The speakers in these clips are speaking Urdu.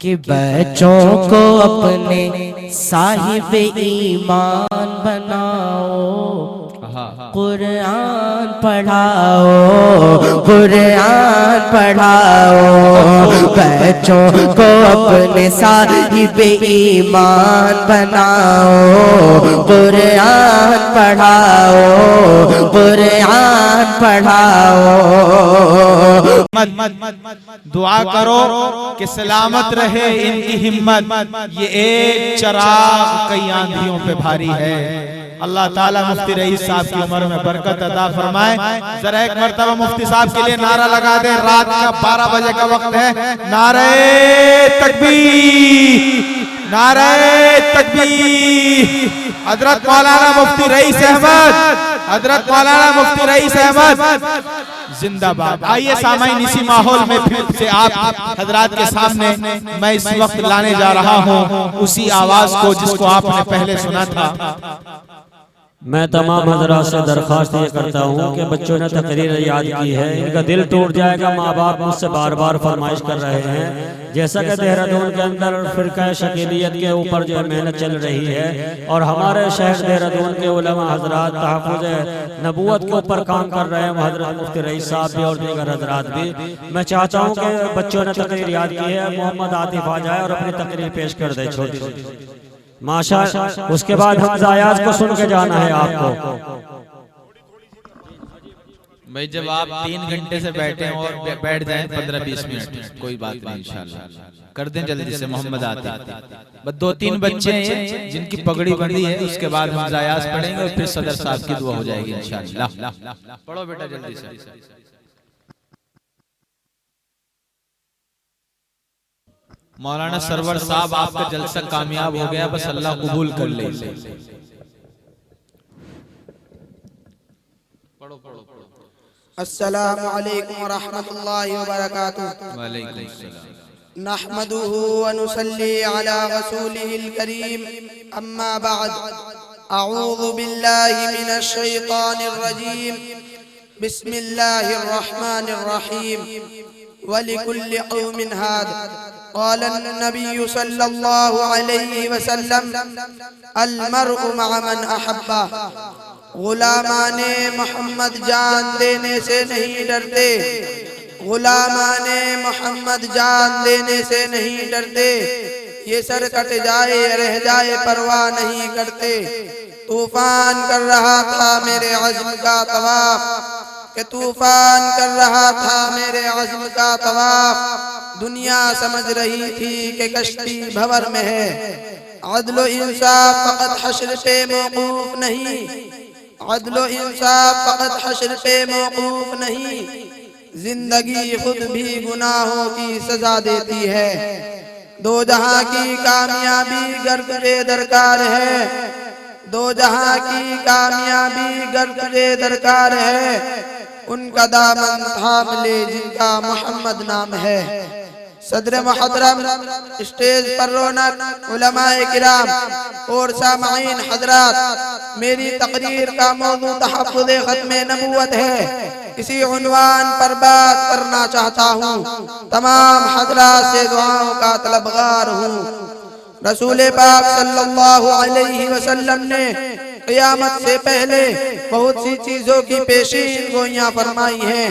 کہ بچوں کو اپنے صاحب ایمان بناؤ، قرآن پڑھاؤ، قرآن پڑھاؤ، بچوں کو اپنے صاحب ایمان بناؤ، قرآن پڑھاؤ، قرآن پڑھاؤ۔ دعا کرو کہ سلامت رہے ان کی ہمت، یہ ایک چراغ کئی آندھیوں پہ بھاری ہے۔ اللہ تعالیٰ مفتی رئیس صاحب کی عمر میں برکت عطا فرمائے۔ ذرا ایک مرتبہ مفتی صاحب کے لیے نعرہ لگا دیں، رات کا 12 بجے کا وقت ہے۔ نعرہ تکبیر، نعرہ تکبیر۔ حضرت مولانا مفتی رئیس احمد، حضرت مولانا مفتی رئیس احمد زندہ باد۔ آئیے سامعین، اسی ماحول میں پھر سے آپ حضرات کے سامنے میں اس وقت لانے جا رہا ہوں اسی آواز کو جس کو آپ نے پہلے سنا تھا۔ میں تمام حضرات سے درخواست یہ کرتا ہوں کہ بچوں نے تقریر یاد کی ہے، ان کا دل ٹوٹ جائے گا، ماں باپ مجھ سے بار بار فرمائش کر رہے ہیں۔ جیسا کہ دہرادون کے اندر فرقہ شکیلیت کے اوپر جو محنت چل رہی ہے اور ہمارے شہر دہرادون کے علماء حضرات تحفظ نبوت کے اوپر کام کر رہے ہیں، حضرت مفتی رئیس صاحب بھی اور دیگر حضرات بھی۔ میں چاہتا ہوں کہ بچوں نے تقریر یاد کی ہے، محمد عاطف آ جائے اور اپنی تقریر پیش کر دے چھوٹی سی ماشاء۔ اس کے بعد حمزہ ایاز کو سن کے جانا ہے آپ کو۔ بھئی جب آپ 3 گھنٹے سے بیٹھیں اور بیٹھ جائیں 15-20 منٹ، کوئی بات نہیں، انشاءاللہ کر دیں جلدی سے۔ محمد آتے بس 2-3 بچے ہیں جن کی پگڑی بندی ہے، اس کے بعد حمزہ ایاز پڑھیں گے اور پھر صدر صاحب کی دعا ہو جائے گی انشاءاللہ۔ پڑھو بیٹا جلدی سے۔ مولانا سرور صاحب آپ کا جلسہ کامیاب ہو گیا، بس اللہ قبول کر لے۔ السلام علیکم ورحمۃ اللہ وبرکاتہ۔ وعلیکم السلام۔ نحمده ونصلي على رسوله الكريم، اما بعد، اعوذ باللہ من الشیطان الرجیم، بسم اللہ الرحمن الرحیم۔ وَلِكُلِّ قَوْمٍ هَادٍ قال النبي صلى الله عليه وسلم المرء مع من احبه۔ غلامان محمد جان دینے سے نہیں ڈرتے، غلامان محمد جان دینے سے نہیں ڈرتے، یہ سر کٹ جائے رہ جائے پرواہ نہیں کرتے۔ طوفان کر رہا تھا میرے عزم کا طواف، کہ طوفان کر رہا تھا میرے عزم کا طواف، دنیا سمجھ رہی تھی کہ کشتی بھور میں ہے۔ عدل و انصاف فقط حشر پہ موقوف نہیں، عدل و انصاف فقط حشر پہ موقوف نہیں، زندگی خود بھی گناہوں کی سزا دیتی ہے۔ دو جہاں کی کامیابی گر تجھے درکار ہے، دو جہاں کی کامیابی گر تجھے درکار ہے، ان کا دامن تھام لے جن کا محمد نام ہے۔ صدر محترم، اسٹیج پر رونق، علماء کرام اور سامعین حضرات، میری تقریر کا موضوع تحفظ ختم نبوت ہے۔ اسی عنوان پر بات کرنا چاہتا ہوں، تمام حضرات سے دعاؤں کا طلبگار ہوں۔ رسول پاک صلی اللہ علیہ وسلم نے قیامت سے پہلے بہت سی چیزوں کی پیشین گوئیاں فرمائی ہیں۔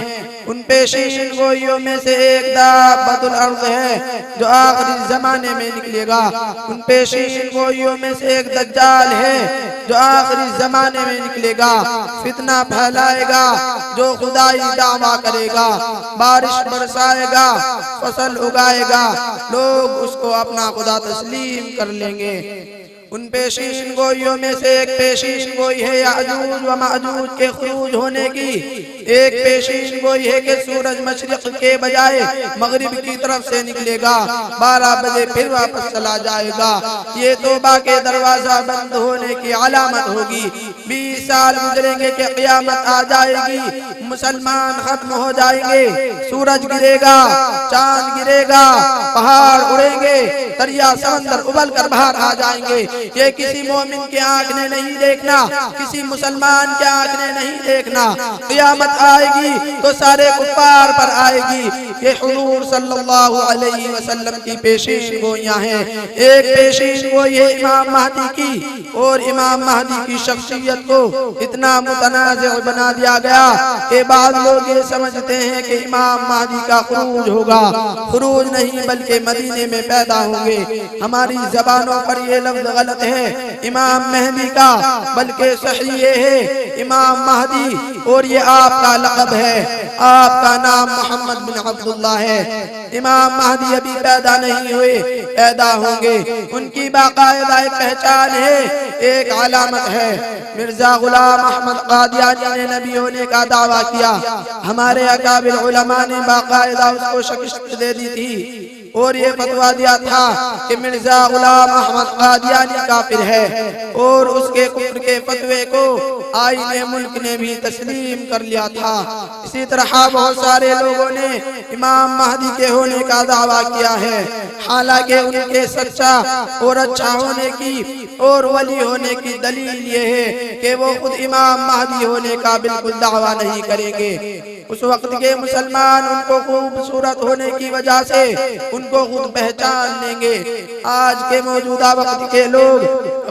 ان پیشین گوئیوں میں سے ایک دابۃ الارض ہے جو آخری زمانے میں نکلے گا۔ ان پیشین گوئیوں میں سے ایک دجال ہے جو آخری زمانے میں نکلے گا، فتنہ پھیلائے گا، جو خدائی دعویٰ کرے گا، بارش برسائے گا، فصل اگائے گا، لوگ اس کو اپنا خدا تسلیم کر لیں گے۔ ان پیشین گوئیوں میں سے ایک پیشین گوئی ہے یاجوج و ماجوج کے خروج ہونے کی، ایک پیشین گوئی ہے کہ سورج مشرق کے بجائے مغرب کی طرف سے نکلے گا، 12 بجے پھر واپس چلا جائے گا۔ یہ توبہ کے دروازہ بند ہونے کی علامت ہوگی۔ 20 سال گزریں گے کہ قیامت آ جائے گی، مسلمان ختم ہو جائیں گے، سورج گرے گا، چاند گرے گا، پہاڑ اڑیں گے، دریا سمندر ابل کر باہر آ جائیں گے، یہ کسی مومن کی آنکھ نے نہیں دیکھنا، کسی مسلمان کی آنکھ نے نہیں دیکھنا۔ قیامت آئے گی تو سارے کفار پر آئے گی۔ یہ حضور صلی اللہ علیہ وسلم کی پیشین گوئیاں ہیں۔ ایک پیشین گوئی ہے امام مہدی کی، اور امام مہدی کی شخصیت کو اتنا متنازع بنا دیا گیا کہ بعض لوگ یہ سمجھتے ہیں کہ امام مہدی کا خروج ہوگا۔ خروج نہیں بلکہ مدینے میں پیدا ہوں گے۔ ہماری زبانوں پر یہ لفظ غلط ہے امام مہدی کا، بلکہ صحیح یہ ہے امام مہدی، اور یہ آپ کا لقب ہے، آپ کا نام محمد بن عبداللہ ہے۔ امام مہدی ابھی پیدا نہیں ہوئے، پیدا ہوں گے۔ ان کی باقاعدہ ایک پہچان ہے، ایک علامت ہے۔ مرزا غلام احمد قادیانی نے نبی ہونے کا دعویٰ کیا، ہمارے اکابر علماء نے باقاعدہ اس کو شکست دے دی تھی، اور یہ فتویٰ دیا تھا کہ مرزا غلام احمد قادیانی کافر ہے، اور اس کے کفر کے فتوے کو آئین ملک نے بھی تسلیم کر لیا تھا۔ اسی طرح بہت سارے لوگوں نے امام مہدی کے ہونے کا دعویٰ کیا ہے، حالانکہ ان کے سچا اور اچھا ہونے کی اور ولی ہونے کی دلیل یہ ہے کہ وہ خود امام مہدی ہونے کا بالکل دعویٰ نہیں کریں گے۔ اس وقت کے مسلمان ان کو خوبصورت ہونے کی وجہ سے ان کو خود پہچان لیں گے۔ آج کے موجودہ وقت کے لوگ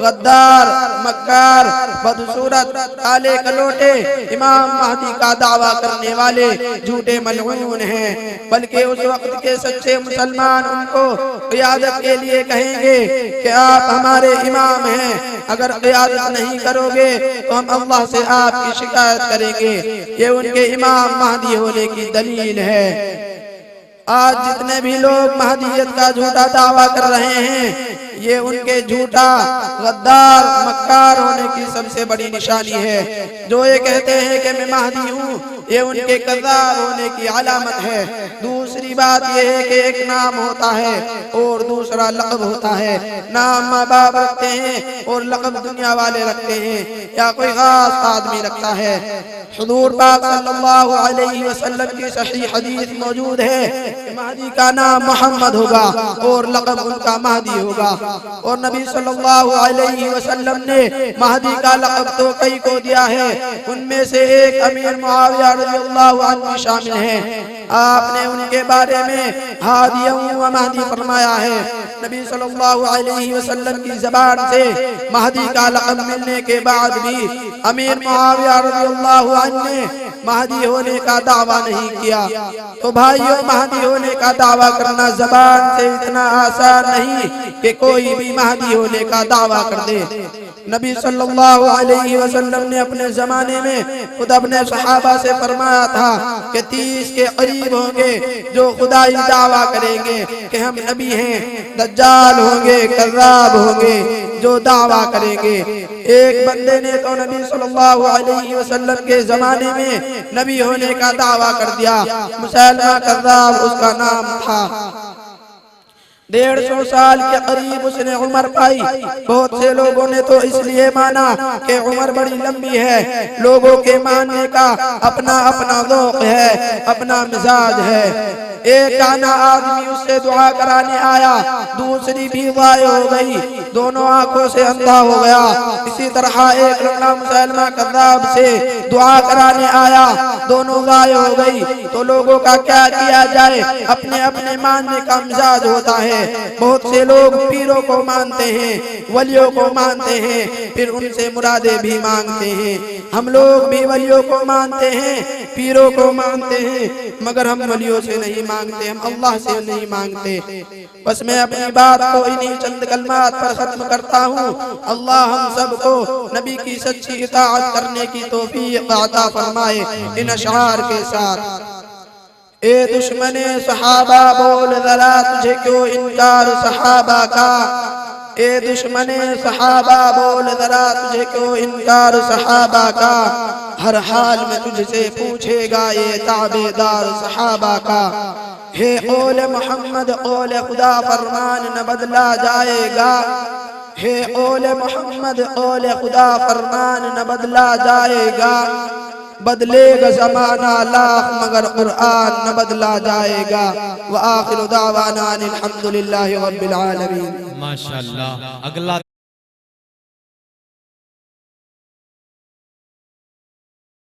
غدار، مکار، بدصورت، کالے کلوٹے، امام مہدی کا دعویٰ کرنے والے جھوٹے ملعون ہیں، بلکہ اس وقت کے سچے مسلمان ان کو قیادت کے لیے کہیں گے کہ آپ ہمارے امام ہیں، اگر قیادت نہیں کرو گے تو ہم اللہ سے آپ کی شکایت کریں گے۔ یہ ان کے امام مہدی ہونے کی دلیل ہے۔ آج جتنے بھی لوگ مہدیت کا جھوٹا دعویٰ کر رہے ہیں، یہ ان کے جھوٹا، غدار، مکار ہونے کی سب سے بڑی نشانی ہے۔ جو یہ کہتے ہیں کہ میں مہدی ہوں، یہ ان کے کذاب ہونے کی علامت ہے۔ دوسری بات یہ ہے کہ ایک نام ہوتا ہے اور دوسرا لقب ہوتا ہے۔ نام ماں باپ رکھتے ہیں اور لقب دنیا والے رکھتے ہیں، یا کوئی خاص آدمی رکھتا ہے۔ حضور پاک صلی اللہ علیہ وسلم کی صحیح حدیث موجود ہے کہ مہدی کا نام محمد ہوگا اور لقب ان کا مہدی ہوگا، اور نبی صلی اللہ علیہ وسلم نے مہدی کا لقب تو کئی کو دیا ہے، ان میں سے ایک امیر معاویہ رضی اللہ عنہ شامل ہیں۔ آپ نے ان کے بارے میں ہادی و مہدی فرمایا ہے۔ نبی صلی اللہ علیہ وسلم کی زبان سے مہدی کا لقب ملنے کے بعد بھی امیر معاویہ رضی اللہ عنہ نے مہدی ہونے کا دعویٰ نہیں کیا۔ تو بھائیوں، مہدی ہونے کا دعویٰ کرنا زبان سے اتنا آسان نہیں کہ کوئی بھی مہدی ہونے کا دعویٰ کر دے۔ نبی صلی اللہ علیہ وسلم نے اپنے زمانے میں خود اپنے صحابہ سے فرمایا تھا کہ 30 کے قریب ہوں گے جو خدائی دعویٰ کریں گے کہ ہم نبی ہیں، دجال ہوں گے، کذاب ہوں گے جو دعویٰ کریں گے۔ ایک بندے نے تو نبی صلی اللہ علیہ وسلم کے زمانے میں نبی ہونے کا دعویٰ کر دیا، مسیلمہ کذاب اس کا نام تھا۔ 150 سال کے قریب اس نے عمر پائی۔ بہت سے لوگوں نے تو اس لیے مانا کہ عمر بڑی لمبی ہے۔ لوگوں کے ماننے کا اپنا اپنا ذوق ہے، اپنا مزاج ہے۔ ایک کانا آدمی اس سے دعا کرانے آیا، دوسری بھی ضائع ہو گئی، دونوں آنکھوں سے اندھا ہو گیا۔ اسی طرح ایک لڑکا مسیلمہ کذاب سے دعا کرانے آیا، دونوں ضائع ہو گئی۔ تو لوگوں کا کیا کیا جائے؟ اپنے اپنے ماننے کا مزاج ہوتا ہے۔ بہت سے لوگ پیروں کو مانتے ہیں، ولیوں کو مانتے ہیں، پھر ان سے مرادیں بھی مانگتے ہیں۔ ہم لوگ بھی ولیوں کو مانتے ہیں، پیروں کو مانتے ہیں، مگر ہم ولیوں سے نہیں مانگتے، ہم اللہ سے نہیں مانگتے۔ بس میں اپنی بات کو انہی چند کلمات پر ختم کرتا ہوں۔ اللہ ہم سب کو نبی کی سچی اطاعت کرنے کی توفیق عطا فرمائے۔ ان اشعار کے ساتھ: اے دشمن صحابہ بول ذرا تجھے کیوں انکار صحابہ کا، اے دشمن صحابہ بول ذرا تجھے کیوں انکار صحابہ کا، ہر حال میں تجھ سے پوچھے گا یہ تابعدار صحابہ کا۔ ہے قول محمد قول خدا فرمان نہ بدلا جائے گا، ہے قول محمد قول خدا فرمان نہ بدلا جائے گا، بدلے گا زمانہ لاکھ مگر قرآن نہ بدلا جائے گا۔ وآخر دعوانا الحمدللہ رب العالمین۔ ماشاءاللہ۔ اگلا